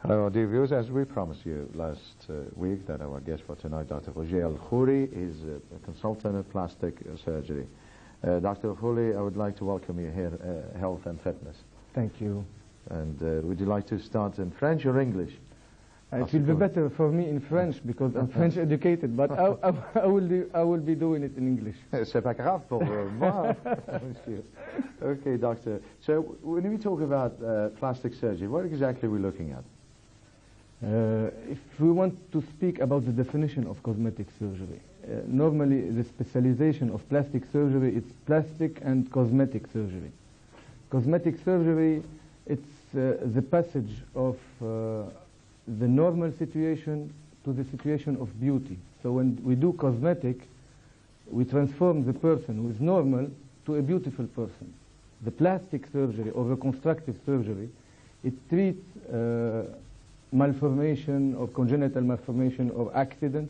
Hello, dear viewers. As we promised you last week, that our guest for tonight, Dr. Khoury, is a consultant in plastic surgery. Dr. Khoury, I would like to welcome you here, Health and Fitness. Thank you. And would you like to start in French or English? It will be better for me in French because I'm French educated, but I will be doing it in English. C'est pas grave pour moi. Okay, doctor. So when we talk about plastic surgery, what exactly are we looking at? If we want to speak about the definition of cosmetic surgery, normally the specialization of plastic surgery is plastic and cosmetic surgery. Cosmetic surgery, it's the passage of the normal situation to the situation of beauty. So when we do cosmetic, we transform the person who is normal to a beautiful person. The plastic surgery or reconstructive surgery, it treats malformation or congenital malformation or accident.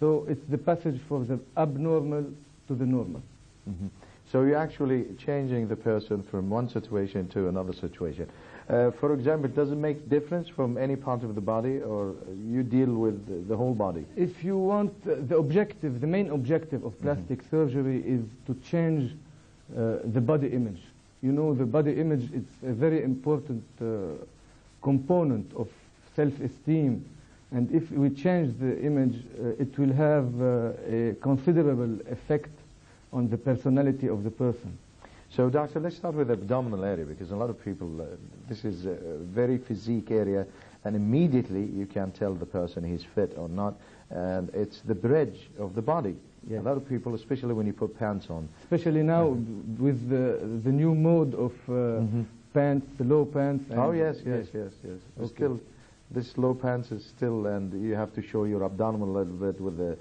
So it's the passage from the abnormal to the normal. Mm-hmm. So you're actually changing the person from one situation to another situation. For example, does it make difference from any part of the body, or you deal with the whole body? If you want, the main objective of plastic surgery is to change the body image. You know, the body image is a very important component of self-esteem, and if we change the image, it will have a considerable effect on the personality of the person. So, doctor, let's start with the abdominal area, because a lot of people, this is a very physique area, and immediately you can tell the person he's fit or not, and it's the bridge of the body. Yes. A lot of people, especially when you put pants on. Especially now with the new mode of pants, the low pants. And oh, yes. Okay. Still, this low pants is still, and you have to show your abdominal a little bit with the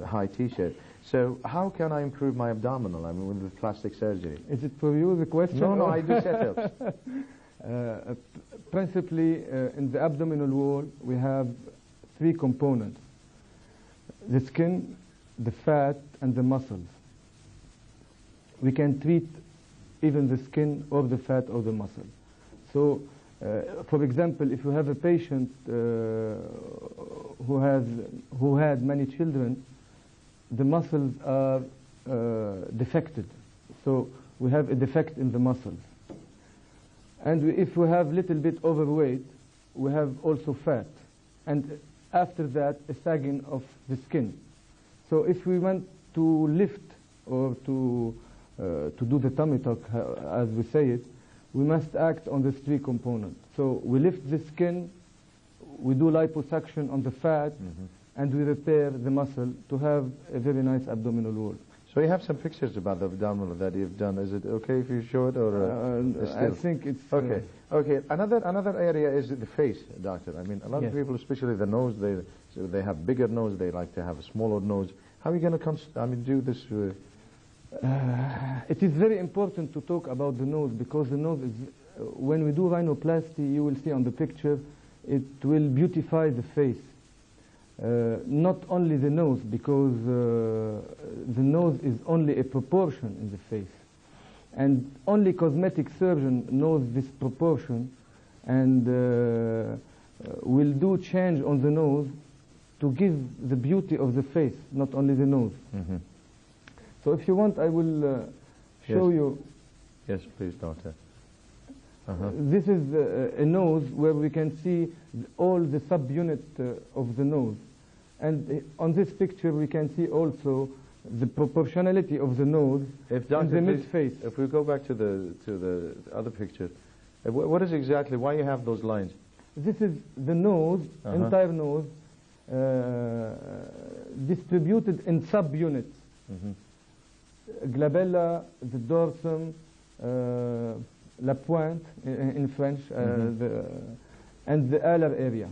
high T-shirt. So how can I improve my abdominal, I mean, with the plastic surgery? Is it for you, the question? No, I do setups. Principally, in the abdominal wall, we have three components: the skin, the fat, and the muscles. We can treat even the skin or the fat or the muscle. So, for example, if you have a patient who had many children, the muscles are defected. So we have a defect in the muscles. And if we have little bit overweight, we have also fat. And after that, a sagging of the skin. So if we want to lift or to do the tummy tuck, as we say it, we must act on these three components. So we lift the skin, we do liposuction on the fat, and we repair the muscle to have a very nice abdominal wall. So you have some pictures about the abdominal that you've done. Is it okay if you show it, or I think it's okay? Okay. Another area is the face, doctor. I mean, a lot of people, especially the nose, they have bigger nose. They like to have a smaller nose. How are you going to do this? It is very important to talk about the nose, because the nose is, when we do rhinoplasty, you will see on the picture, it will beautify the face. Not only the nose, because the nose is only a proportion in the face. And only cosmetic surgeon knows this proportion, and will do change on the nose to give the beauty of the face, not only the nose. So if you want, I will show you. Yes, please, doctor. This is a nose where we can see all the subunit of the nose. And on this picture, we can see also the proportionality of the nose in the mid-face. If we go back to the other picture, what is exactly, why you have those lines? This is the nose, entire nose, distributed in subunits. Glabella, the dorsum, la pointe in French, and the alar area.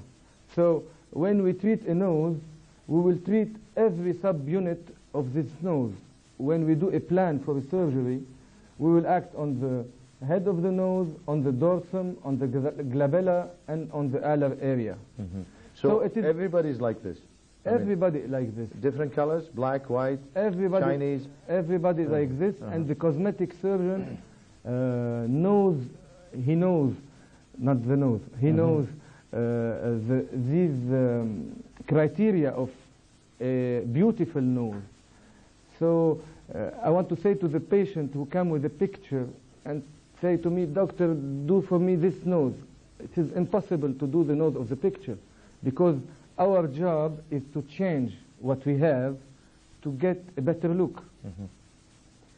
So when we treat a nose, we will treat every subunit of this nose. When we do a plan for a surgery, we will act on the head of the nose, on the dorsum, on the glabella, and on the alar area. So it is, everybody's like this? Everybody like this. Different colors, black, white, Chinese? Everybody like this, and the cosmetic surgeon knows, not the nose, he knows these criteria of a beautiful nose. So I want to say to the patient who come with a picture and say to me, doctor, do for me this nose. It is impossible to do the nose of the picture, because our job is to change what we have to get a better look. Mm-hmm.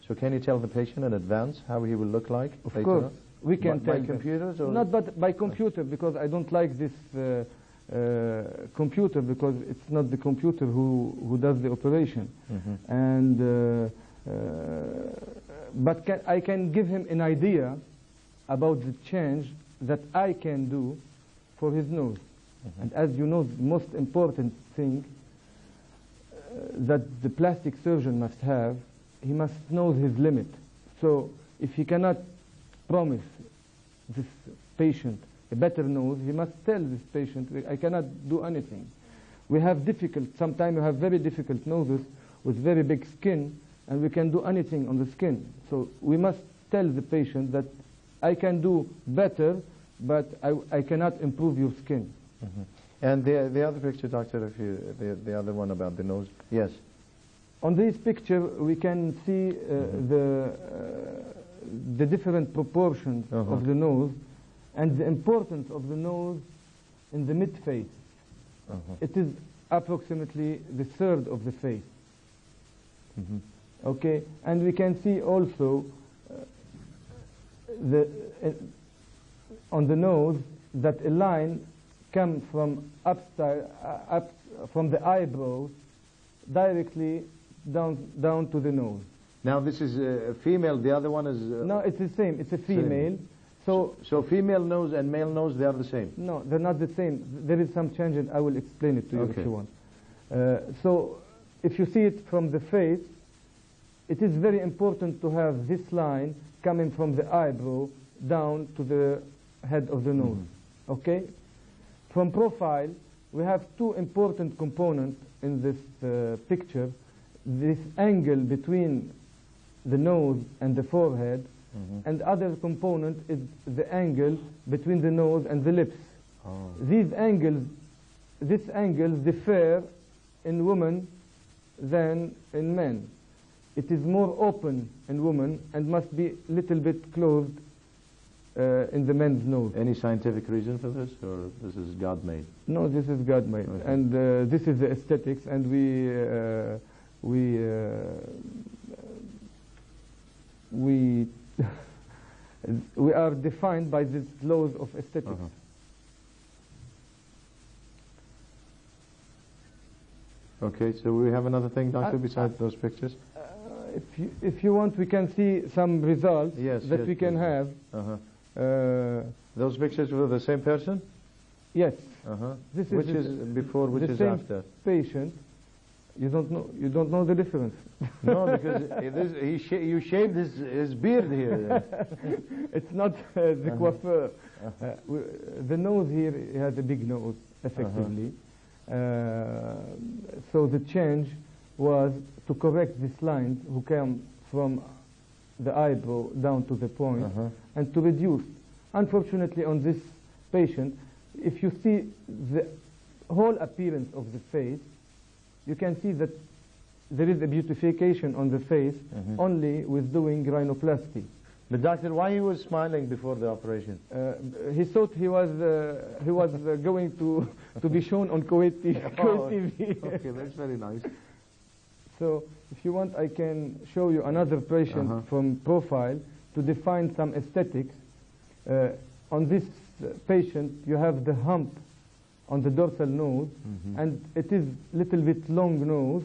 So can you tell the patient in advance how he will look like? Of course. We can tell by computers? Or? Not but by computer, because I don't like this computer, because it's not the computer who does the operation. Mm-hmm. And but I can give him an idea about the change that I can do for his nose. Mm-hmm. And as you know, the most important thing that the plastic surgeon must have, he must know his limit. So if he cannot promise this patient a better nose, he must tell this patient, I cannot do anything. We have sometimes we have very difficult noses with very big skin, and we can do anything on the skin. So we must tell the patient that I can do better, but I cannot improve your skin. Mm-hmm. And the other picture, doctor, if you, the other one about the nose. Yes. On this picture, we can see the different proportions of the nose and the importance of the nose in the mid-face. It is approximately the third of the face. Mm-hmm. Okay, and we can see also on the nose that a line comes from from the eyebrows directly down to the nose. Now this is a female. The other one is no, it's the same. It's a female. So female nose and male nose, they are the same. No, they're not the same. There is some change, and I will explain it to you if you want. So if you see it from the face, it is very important to have this line coming from the eyebrow down to the head of the nose. Okay? From profile, we have two important components in this picture. This angle between the nose and the forehead, and the other component is the angle between the nose and the lips. These angles differ in women than in men. It is more open in women and must be a little bit closed in the men's nose. Any scientific reason for this, or this is God-made? No, this is God-made, and this is the aesthetics, and we are defined by these laws of aesthetics. Okay, so we have another thing, doctor, besides those pictures? If you want, we can see some results that we can have. Those pictures were the same person? Yes. Which is before, which is after? Patient. You don't know the difference. No, because you shaved his beard here. It's not the coiffeur. The nose here, he has a big nose, effectively. So the change was to correct this line who came from the eyebrow down to the point, and to reduce. Unfortunately, on this patient, if you see the whole appearance of the face, you can see that there is a beautification on the face only with doing rhinoplasty. But doctor, why he was smiling before the operation? He thought he was going to be shown on Kuwait TV. Okay, that's very nice. So if you want, I can show you another patient from profile to define some aesthetics. On this patient, you have the hump on the dorsal nose, and it is little bit long nose,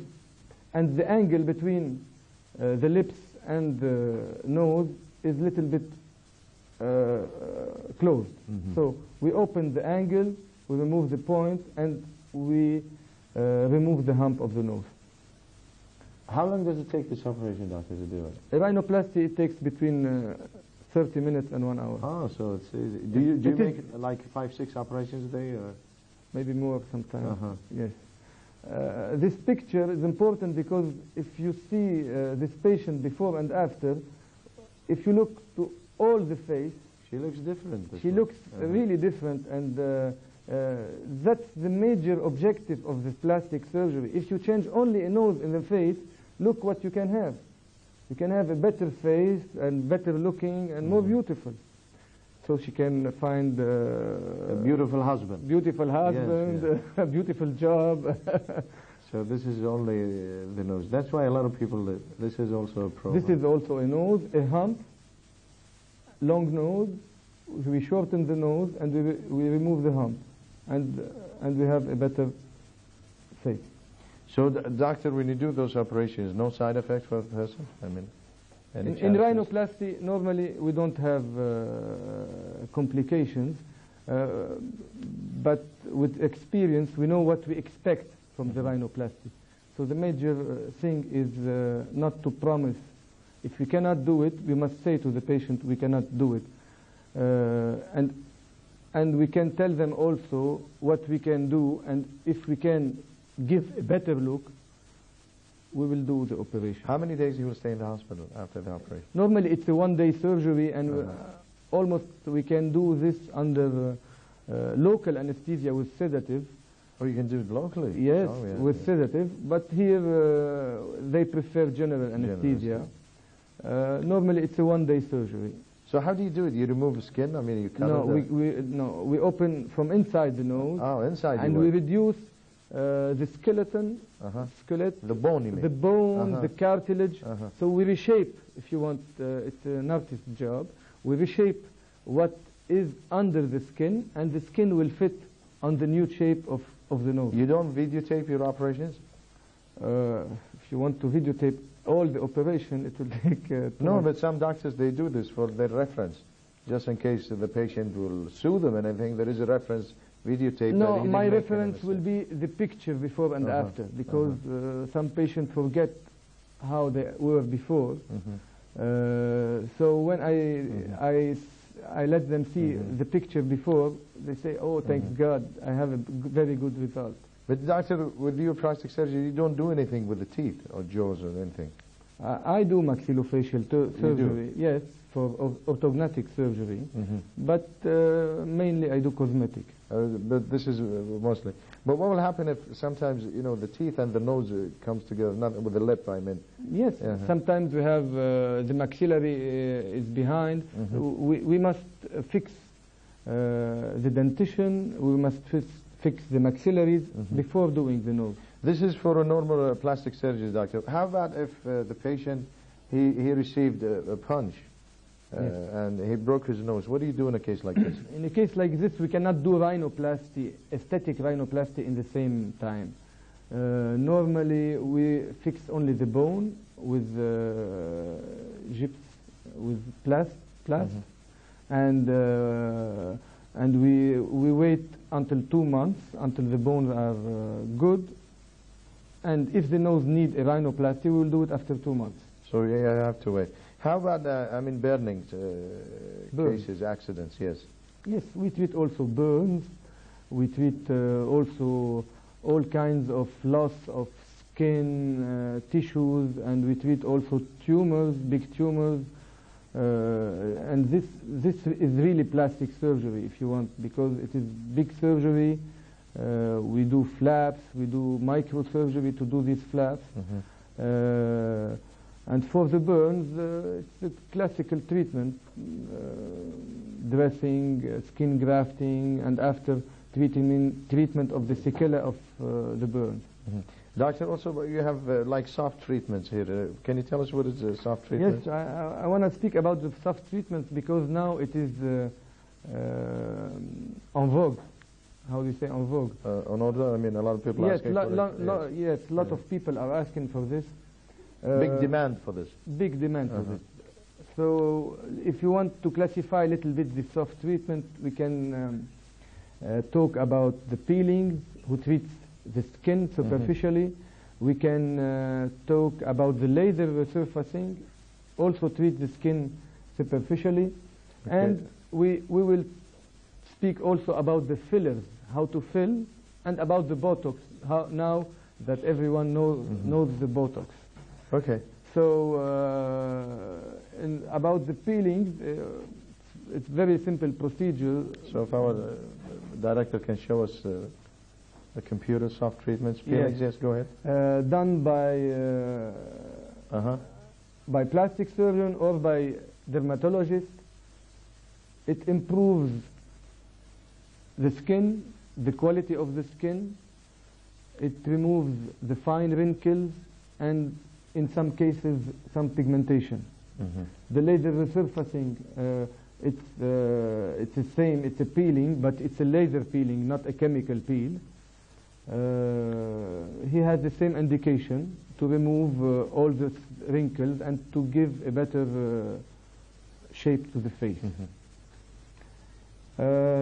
and the angle between the lips and the nose is little bit closed. So we open the angle, we remove the point, and we remove the hump of the nose. How long does it take this operation, doctor, to do it? A rhinoplasty, it takes between 30 minutes and 1 hour. Oh, so it's easy. Do you make like 5-6 operations a day, or? Maybe more sometimes, yes. This picture is important because if you see this patient before and after, if you look to all the face, she looks different. She looks really different, and That's the major objective of the plastic surgery. If you change only a nose in the face, look what you can have. You can have a better face and better looking and more beautiful. So she can find a beautiful husband. Beautiful husband, yes, a beautiful job. So this is only the nose. That's why a lot of people, this is also a problem. This is also a nose, a hump, long nose. We shorten the nose and we remove the hump. And we have a better face. So, doctor, when you do those operations, no side effects for the person? I mean, in rhinoplasty, normally we don't have complications, but with experience, we know what we expect from the rhinoplasty. So the major thing is not to promise. If we cannot do it, we must say to the patient, we cannot do it. And we can tell them also what we can do, and if we can give a better look, we will do the operation. How many days you will stay in the hospital after the operation? Normally it's a one-day surgery, and almost we can do this under local anesthesia with sedative. Oh, you can do it locally? Yes, with sedative, but here they prefer general anesthesia. Normally it's a one-day surgery. So how do you do it? You remove the skin? I mean, you cut no, we open from inside the nose. Oh, inside. And we reduce the skeleton, the bone, you mean? The bone, the cartilage. So we reshape, if you want, it's an artist's job. We reshape what is under the skin, and the skin will fit on the new shape of the nose. You don't videotape your operations? If you want to videotape all the operation, it will take... no, but some doctors, they do this for their reference. Just in case the patient will sue them and anything, there is a reference videotape. No, my reference will be the picture before and after, because some patients forget how they were before. So when I let them see the picture before, they say, oh, thanks God, I have a very good result. But doctor, with your plastic surgery, you don't do anything with the teeth or jaws or anything? I do maxillofacial surgery, yes, for orthodontic surgery, but mainly I do cosmetic. But this is mostly. But what will happen if sometimes, you know, the teeth and the nose comes together, not with the lip, I mean? Yes, sometimes we have the maxillary is behind. We must fix the dentition, we must fix the maxillaries before doing the nose. This is for a normal plastic surgery, doctor. How about if the patient, he received a punch and he broke his nose? What do you do in a case like this? In a case like this, we cannot do rhinoplasty, aesthetic rhinoplasty in the same time. Normally, we fix only the bone with gyps, with plast, and we wait until 2 months until the bones are good. And if the nose needs a rhinoplasty, we will do it after 2 months. So you have to wait. How about, I mean, burning cases, accidents, yes? Yes, we treat also burns. We treat also all kinds of loss of skin, tissues, and we treat also tumors, big tumors. And this is really plastic surgery, if you want, because it is big surgery. We do flaps, we do microsurgery to do these flaps. And for the burns, it's a classical treatment, dressing, skin grafting, and after treatment of the sequela of the burns. Doctor, also you have like soft treatments here. Can you tell us what is a soft treatment? Yes, I want to speak about the soft treatments because now it is en vogue. How do you say en vogue? En order, I mean, a lot of people asking for it. Yes, a lot of people are asking for this. Big demand for this. Big demand for this. So if you want to classify a little bit the soft treatment, we can talk about the peelings, who treats the skin superficially. We can talk about the laser resurfacing, also treat the skin superficially. And we will speak also about the fillers, how to fill, and about the Botox, how now that everyone knows the Botox. Okay. So about the peelings, it's very simple procedure. So if our director can show us the computer soft treatments. Peelings, yes, go ahead. Done Uh-huh. by plastic surgeon or by dermatologist. It improves the skin, the quality of the skin. It removes the fine wrinkles and in some cases some pigmentation. Mm-hmm. The laser resurfacing, it's the same, it's a peeling, but it's a laser peeling, not a chemical peel. He has the same indication to remove all the wrinkles and to give a better shape to the face. Mm-hmm.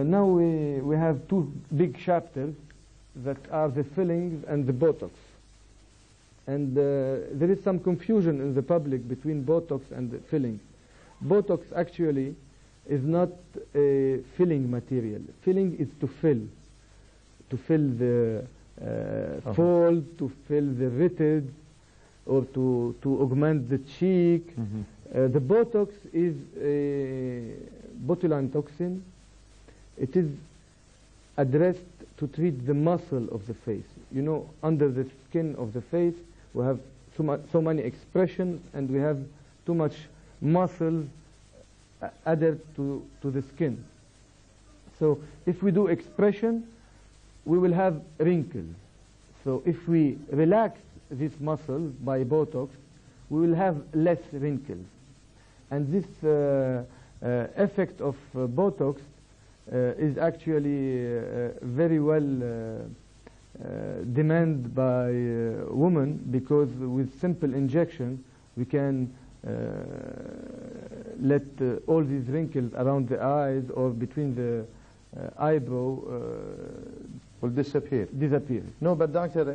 Now we have two big chapters that are the fillings and the Botox. And there is some confusion in the public between Botox and the filling. Botox actually is not a filling material. Filling is to fill the fold, to fill the retids, or to augment the cheek. Mm-hmm. The Botox is a botulinum toxin. It is addressed to treat the muscle of the face. You know, under the skin of the face, we have so many expressions, and we have too much muscle added to the skin. So if we do expression, we will have wrinkles. So if we relax this muscle by Botox, we will have less wrinkles. And this effect of Botox is actually very well demanded by women, because with simple injection we can let all these wrinkles around the eyes or between the eyebrow will disappear. No, but doctor,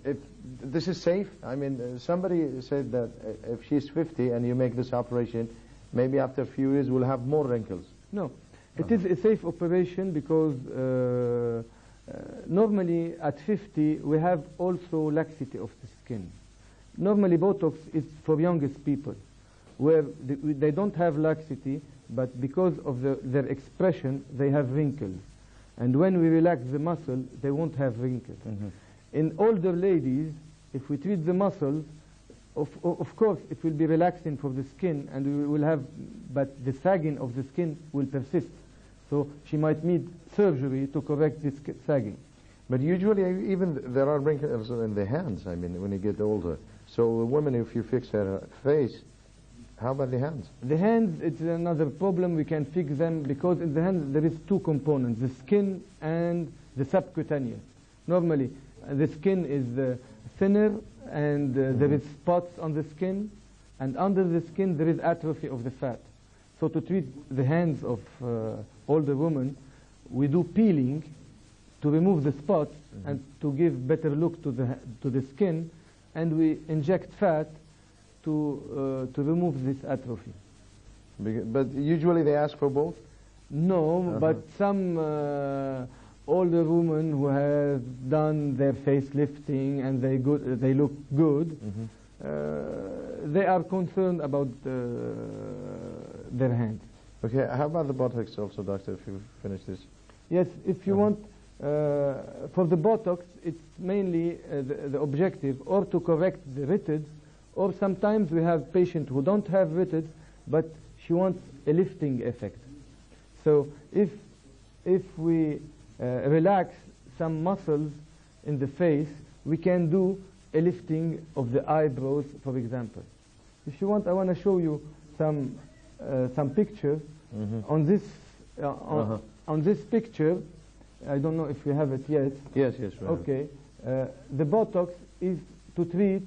if this is safe? I mean, somebody said that if she's 50 and you make this operation, maybe after a few years we'll have more wrinkles. No, it is a safe operation because normally at 50 we have also laxity of the skin. Normally Botox is for youngest people, where they don't have laxity, but because of their expression they have wrinkles. And when we relax the muscle, they won't have wrinkles. Mm-hmm. In older ladies, if we treat the muscles, of course it will be relaxing for the skin, and we will have, but the sagging of the skin will persist. So she might need surgery to correct this sagging. But usually even there are wrinkles in the hands, I mean, when you get older. So a woman, if you fix her face, how about the hands? The hands, it's another problem. We can fix them because in the hands there is two components, the skin and the subcutaneous. Normally, the skin is thinner, and there is spots on the skin, and under the skin there is atrophy of the fat. So to treat the hands of older women, we do peeling to remove the spots and to give better look to the skin, and we inject fat to remove this atrophy. But usually they ask for both? No, but some older women who have done their facelifting and they look good, they are concerned about their hands. Okay, how about the Botox also, doctor, if you finish this? Yes, if you want, for the Botox, it's mainly the objective, or to correct the retids, or sometimes we have patients who don't have retids, but she wants a lifting effect. So if we relax some muscles in the face, we can do a lifting of the eyebrows, for example. If you want, I want to show you some pictures. On this on this picture. I don't know if we have it yet. Yes, okay. The Botox is to treat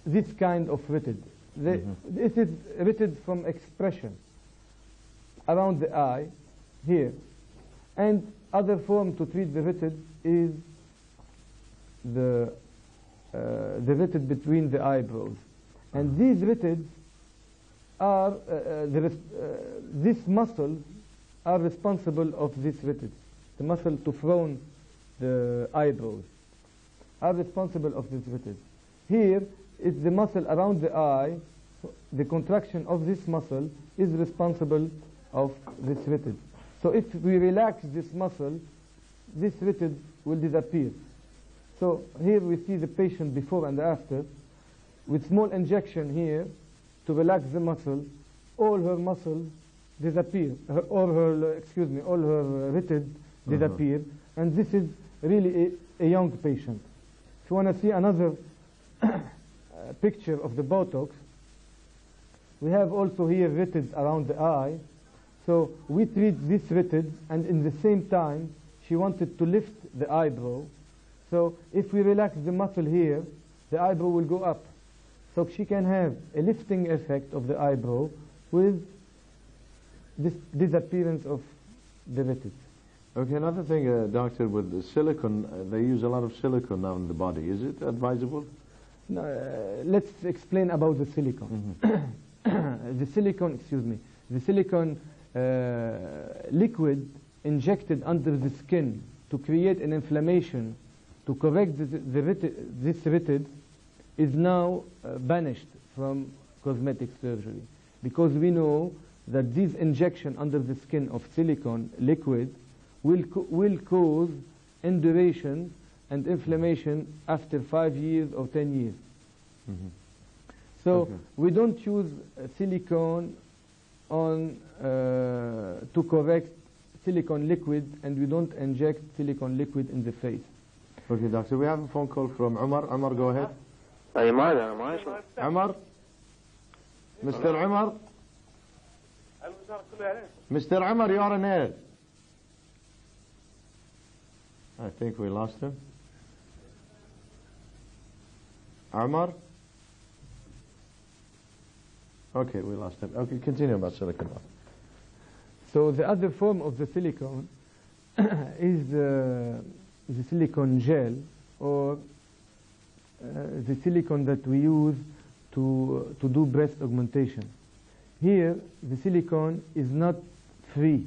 this kind of retid. This is retid from expression around the eye here, and other form to treat the retid is the retid between the eyebrows, and these retids are these muscles are responsible of this retid. The muscle to frown the eyebrows are responsible of this retid. Here is the muscle around the eye. The contraction of this muscle is responsible of this retid. So if we relax this muscle, this ritid will disappear. So here we see the patient before and after, with small injection here to relax the muscle. All her muscles disappear, all her ritid disappear, and this is really a young patient. If you want to see another picture of the Botox, we have also here ritids around the eye. So we treat this ritid, and in the same time, she wanted to lift the eyebrow. So if we relax the muscle here, the eyebrow will go up. So she can have a lifting effect of the eyebrow with this disappearance of the ritids. Okay, another thing, doctor, with the silicone, they use a lot of silicone now in the body. Is it advisable? No, let's explain about the silicone. The silicone liquid injected under the skin to create an inflammation to correct this ritid is now banished from cosmetic surgery, because we know that this injection under the skin of silicone liquid will cause induration and inflammation after 5 years or 10 years. So we don't use silicone on to correct silicone liquid, and we don't inject silicone liquid in the face. Okay, doctor, we have a phone call from Umar. Umar, go ahead. Umar? Mr. Umar? Mr. Umar, you are in air. I think we lost him. Umar? Okay, we lost him. Okay, continue about silicone. So the other form of the silicone is the silicone gel, or the silicone that we use to do breast augmentation. Here, the silicone is not free.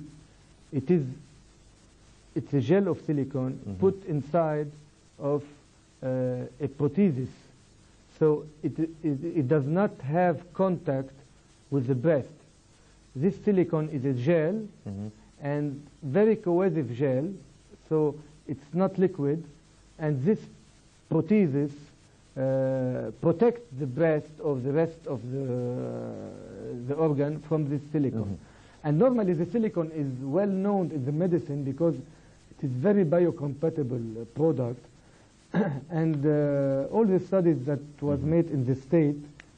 It's a gel of silicone put inside of a prosthesis. So it does not have contact with the breast. This silicone is a gel, and very cohesive gel, so it's not liquid, and this prosthesis protects the breast or the rest of the organ from this silicone. And normally the silicone is well known in the medicine because it is very biocompatible product. And all the studies that was made in the state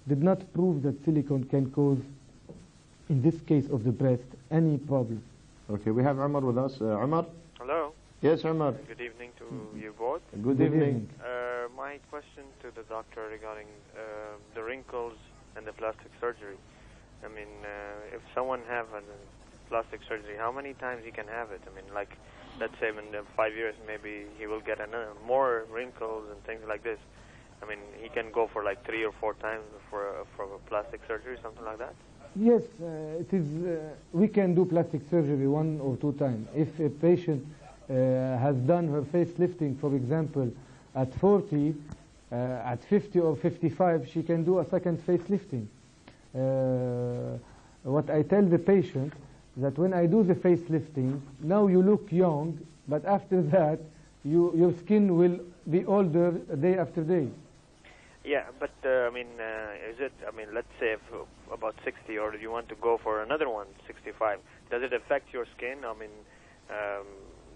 did not prove that silicone can cause, in this case of the breast, any problem. Okay, we have Umar with us. Umar? Hello. Yes, Umar. Good evening to you both. Good evening. My question to the doctor regarding the wrinkles and the plastic surgery. I mean, if someone have a plastic surgery, how many times he can have it? I mean, like, let's say in 5 years, maybe he will get more wrinkles and things like this. I mean, he can go for like 3 or 4 times for a plastic surgery, something like that? Yes, it is. We can do plastic surgery 1 or 2 times. If a patient has done her facelifting, for example, at 40, at 50 or 55, she can do a second facelifting. What I tell the patient, that when I do the facelifting, now you look young, but after that, your skin will be older day after day. Yeah, but I mean, is it, I mean, let's say if about 60, or you want to go for another one, 65, does it affect your skin? I mean,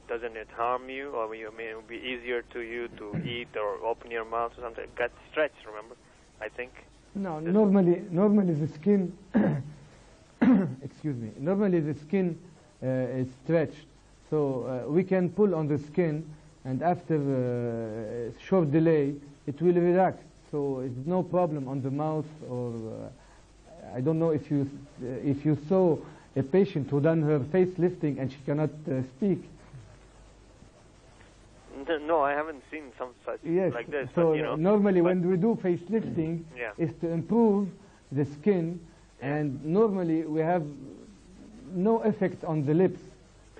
doesn't it harm you? Or I mean, it would be easier to you to eat or open your mouth or something? Get stretched, remember, I think? No, normally the skin, excuse me, normally the skin is stretched. So we can pull on the skin, and after a short delay, it will relax. So it's no problem on the mouth, or I don't know if you saw a patient who done her facelifting and she cannot speak. No, I haven't seen some such like this. So but, you know, normally when we do facelifting, is to improve the skin, and normally we have no effect on the lips.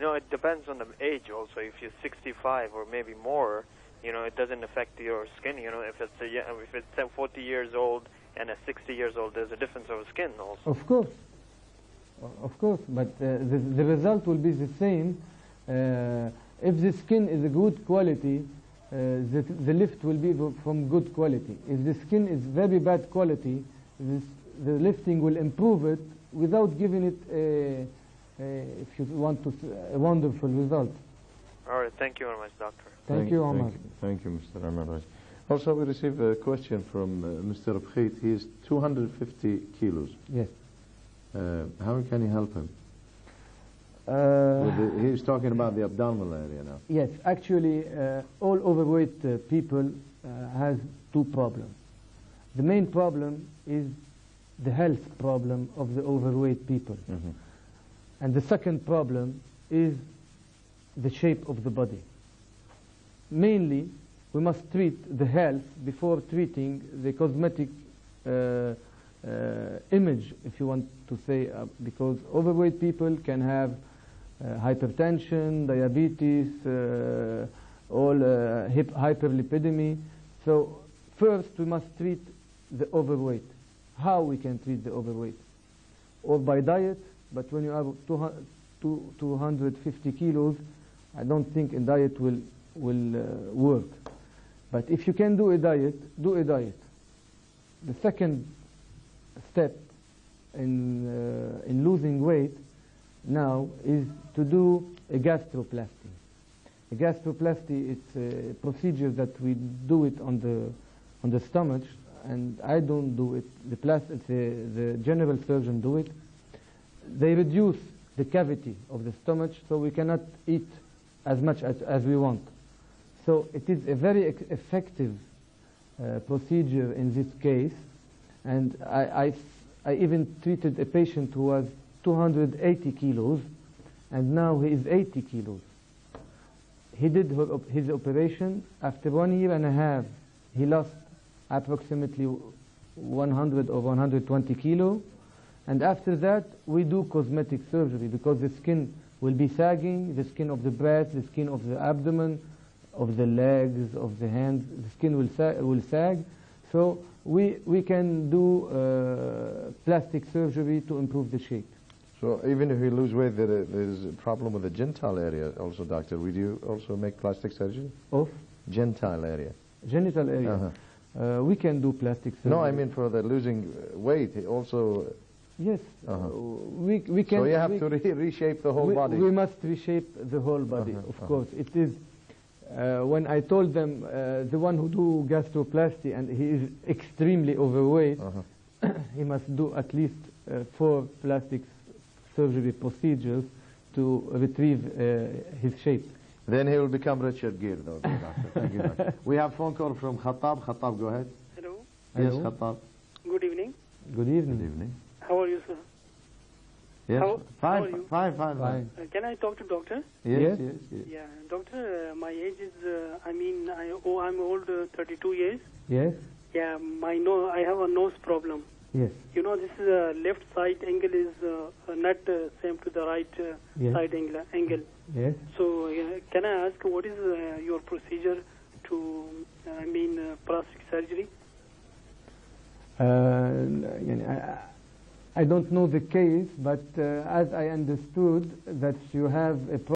No, it depends on the age also. If you're 65 or maybe more, you know, it doesn't affect your skin. You know, if it's 40 years old and a 60 years old, there's a difference of skin also. Of course, but the result will be the same If the skin is a good quality, the lift will be from good quality. If the skin is very bad quality, the lifting will improve it without giving it if you want to a wonderful result. All right. Thank you very much, doctor. Thank you, Omar. Thank you, Mr. Ahmed. Also, we received a question from Mr. Khoury. He is 250 kilos. Yes. How can you help him? He's talking about the abdominal area now. Yes, actually, all overweight people has two problems. The main problem is the health problem of the overweight people. Mm-hmm. And the second problem is the shape of the body. Mainly, we must treat the health before treating the cosmetic image, if you want to say, because overweight people can have hypertension, diabetes, hyperlipidemia. So first we must treat the overweight. How we can treat the overweight? Or by diet, but when you have 250 kilos, I don't think a diet will work. But if you can do a diet, do a diet. The second step in losing weight now is to do a gastroplasty. A gastroplasty is a procedure that we do it on the stomach, and I don't do it. The general surgeon do it. They reduce the cavity of the stomach, so we cannot eat as much as we want. So it is a very effective procedure in this case, and I even treated a patient who was 280 kilos, and now he is 80 kilos. He did his operation. After 1 year and a half, he lost approximately 100 or 120 kilo, and after that we do cosmetic surgery because the skin will be sagging, the skin of the breast, the skin of the abdomen, of the legs, of the hands, the skin will sag. So we can do plastic surgery to improve the shape. So even if you lose weight, there's a problem with the genital area also, doctor. Would you also make plastic surgery? Of? Genital area. Genital area. Uh-huh. We can do plastic surgery. No, I mean for the losing weight also. Yes. Uh-huh. We can. So you have to reshape the whole body. We must reshape the whole body, of course. It is. When I told them the one who do gastroplasty and he is extremely overweight, he must do at least 4 plastic surgery procedures to retrieve his shape. Then he will become Richard Gere, though. Doctor. Thank you, doctor. We have phone call from Khattab. Khattab, go ahead. Hello. Yes, Hello. Khattab. Good evening. Good evening. Good evening. How are you, sir? Yes. How are you? Fine. Can I talk to doctor? Yes. Yeah, doctor. My age is. I'm old. 32 years. Yes. Yeah, I have a nose problem. Yes. You know, this left side angle is not same to the right Yes. side angle. Yes. So can I ask what is your procedure to plastic surgery? I don't know the case, but as I understood that you have a